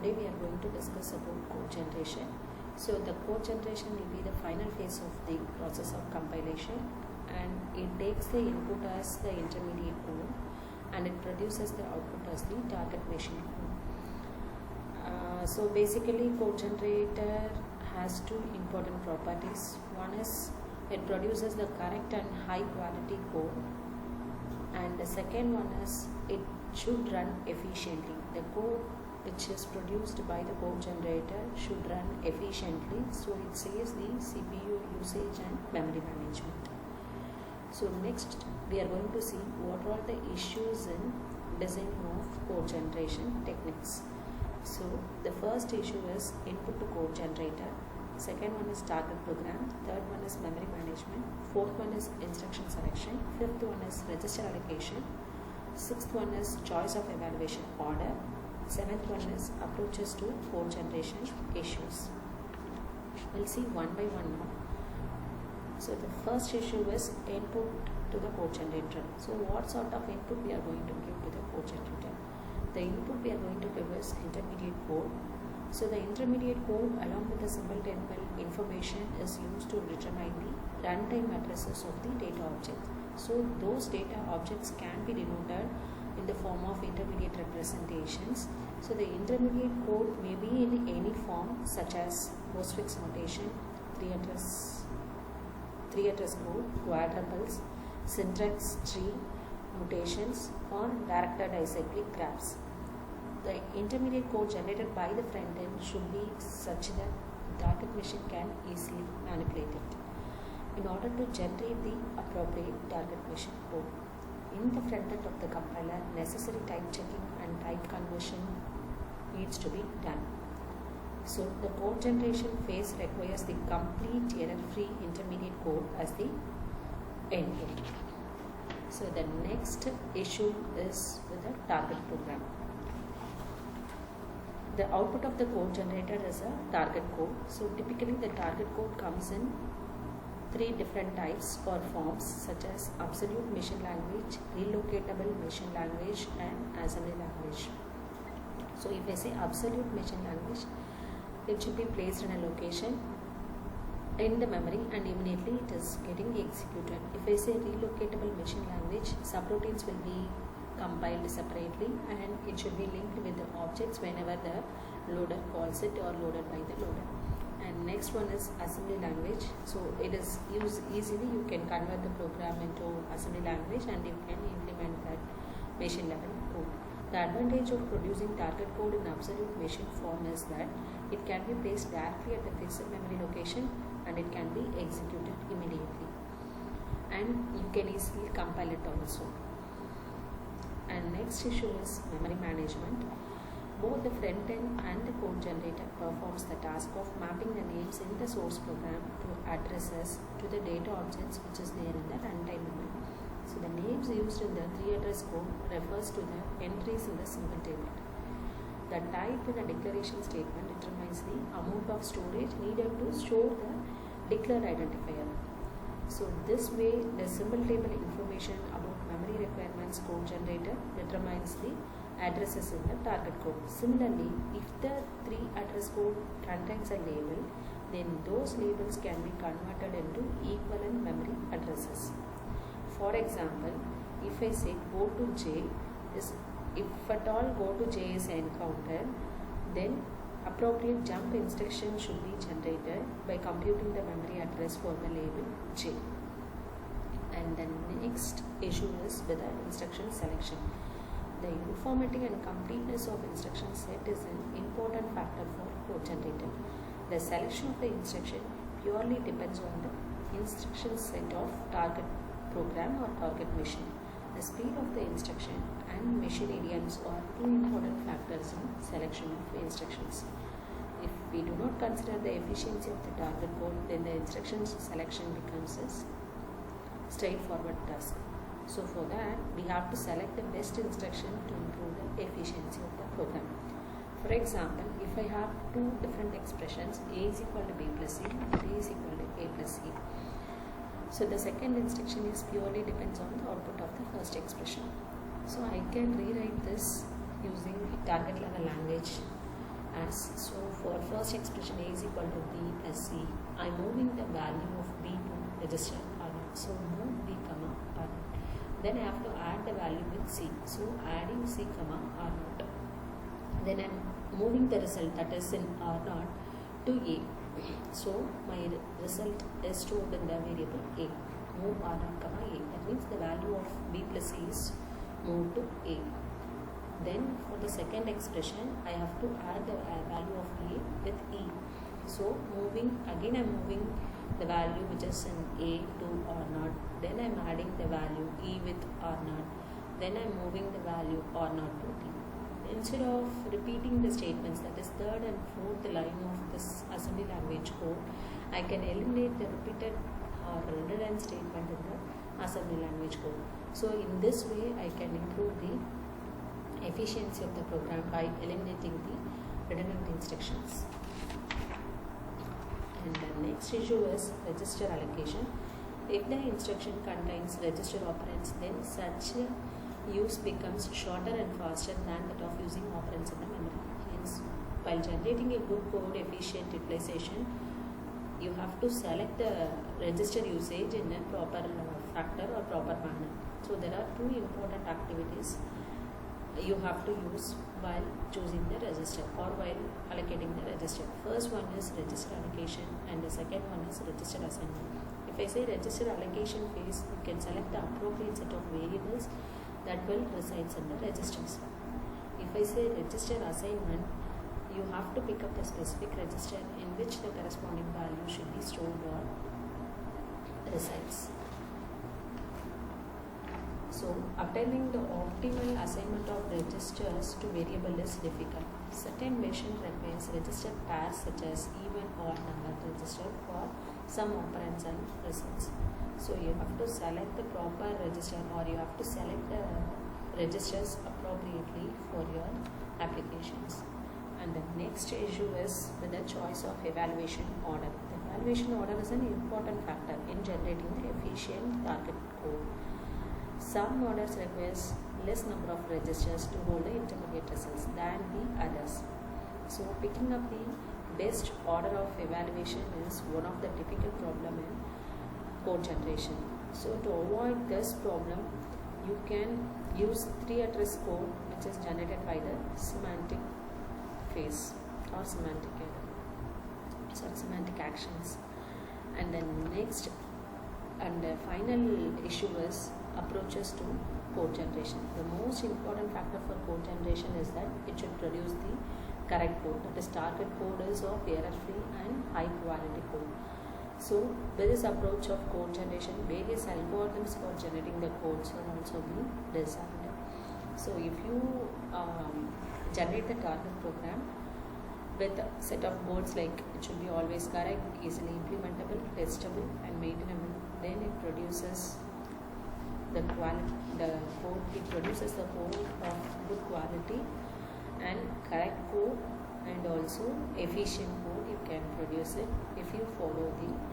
today we are going to discuss about code generation. So the code generation will be the final phase of the process of compilation, and it takes the input as the intermediate code and it produces the output as the target machine code. So basically code generator has two important properties. One is it produces the correct and high quality code, and the second one is it should run efficiently. The code which is produced by the code generator should run efficiently, so it saves the CPU usage and memory management. So next we are going to see what are the issues in designing of code generation techniques. So the first issue is input to code generator, second one is target program, third one is memory management, fourth one is instruction selection, fifth one is register allocation, sixth one is choice of evaluation order, seventh one is approaches to code generation issues. We'll see one by one now. So the first issue is input to the code generator. So what sort of input we are going to give to the code generator? The input we are going to give is intermediate code. So the intermediate code along with the symbol table information is used to determine the runtime addresses of the data objects. So those data objects can be denoted in the form of intermediate representations. So the intermediate code may be in any form such as postfix notation, three address code, quadruples, syntax tree, mutations, or directed acyclic graphs. The intermediate code generated by the front end should be such that the target machine can easily manipulate it. In order to generate the appropriate target machine code, in the front end of the compiler, necessary type checking and type conversion needs to be done. So the code generation phase requires the complete error-free intermediate code as the input. So the next issue is with the target program. The output of the code generator is a target code. So typically the target code comes in three different types or forms such as absolute machine language, relocatable machine language, and assembly language. So if I say absolute machine language, it should be placed in a location in the memory and immediately it is getting executed. If I say relocatable machine language, subroutines will be compiled separately and it should be linked with the objects whenever the loader calls it or loaded by the loader. And next one is assembly language. So it is used easily. You can convert the program into assembly language and you can implement that machine level code. The advantage of producing target code in absolute machine form is that it can be placed directly at the fixed memory location and it can be executed immediately. And you can easily compile it also. And next issue is memory management. Both the front end and the code generator performs the task of mapping the names in the source program to addresses to the data objects which is there in the runtime memory. So the names used in the three address code refers to the entries in the symbol table. The type in a declaration statement determines the amount of storage needed to store the declared identifier. So this way the symbol table information about memory requirements code generator determines the addresses in the target code. Similarly, if the three address code contains a label, then those labels can be converted into equivalent memory addresses. For example, if I say go to J, if at all go to J is encountered, then appropriate jump instruction should be generated by computing the memory address for the label J. And the next issue is with the instruction selection. The uniformity and completeness of instruction set is an important factor for code generator. The selection of the instruction purely depends on the instruction set of target program or target machine. The speed of the instruction and machine idioms are two important factors in selection of instructions. If we do not consider the efficiency of the target code, then the instruction selection becomes a straightforward task. So for that, we have to select the best instruction to improve the efficiency of the program. For example, if I have two different expressions, A is equal to B plus C, B is equal to A plus C. So the second instruction is purely depends on the output of the first expression. So I can rewrite this using target level language as. So for first expression A is equal to B plus C, I'm moving the value of B to register R0. So move B comma R0. Then I have to add the value with C. So adding C comma R0. Then I'm moving the result that is in R0 to A. So my result is stored in the variable A. Move R0 comma A. That means the value of B plus C is moved to A. Then for the second expression, I have to add the value of A with E. So I'm moving the value which is in A to R0. Then I'm adding the value E with R0. Then I'm moving the value R0 to D. Instead of repeating the statements, that is third and fourth line of this assembly language code, I can eliminate the repeated or redundant statement in the assembly language code. So in this way, I can improve the efficiency of the program by eliminating the redundant instructions. And the next issue is register allocation. If the instruction contains register operands, then such use becomes shorter and faster than that of using operands in the memory. Hence, while generating a good code efficient utilization, you have to select the register usage in a proper factor or proper manner. So there are two important activities you have to use while choosing the register or while allocating the register. First one is register allocation and the second one is register assignment. If I say register allocation phase, you can select the appropriate set of variables that will reside in the registers. If I say register assignment, you have to pick up the specific register in which the corresponding value should be stored or resides. So, obtaining the optimal assignment of registers to variable is difficult. Certain machine requires register pairs such as even or number register for some operands and results. So, you have to select the proper register or you have to select the registers appropriately for your applications. And the next issue is with the choice of evaluation order. The evaluation order is an important factor in generating the efficient target code. Some orders requires less number of registers to hold the intermediate results than the others. So picking up the best order of evaluation is one of the typical problem in code generation. So to avoid this problem, you can use 3-address code which is generated by the semantic phase or semantic actions. And then next and the final issue is approaches to code generation. The most important factor for code generation is that it should produce the correct code. That is, target code is of error-free and high-quality code. So, with this approach of code generation, various algorithms for generating the codes will also be designed. So, if you generate the target program with a set of goals like it should be always correct, easily implementable, testable, and maintainable, then it produces the code. It produces the code of good quality and correct code and also efficient code. You can produce it if you follow the